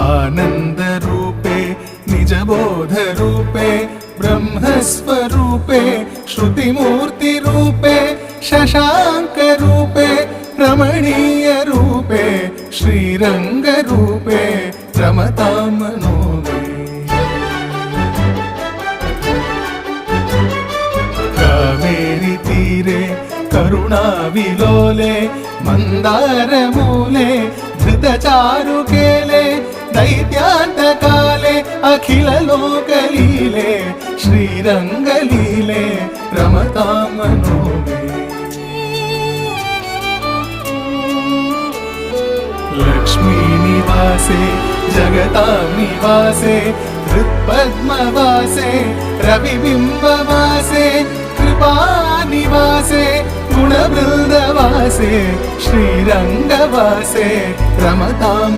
आनन्दरूपे निजबोधरूपे ब्रह्मस्वरूपे श्रुतिमूर्तिरूपे शशाङ्करूपे रमणीयरूपे श्रीरङ्गरूपे रमतां मनो मे। कावेरी तीरे करुणाविलोले मन्दारमूले धृतचारुकेले दैत्यान्तकाले अखिललोकलीले श्रीरङ्गलीले रमतां मनो मे। लक्ष्मीनिवासे जगतां निवासे हृत्पद्मवासे रविबिम्बवासे कृपानिवासे गुणवृन्दवासे श्रीरङ्गवासे रमतां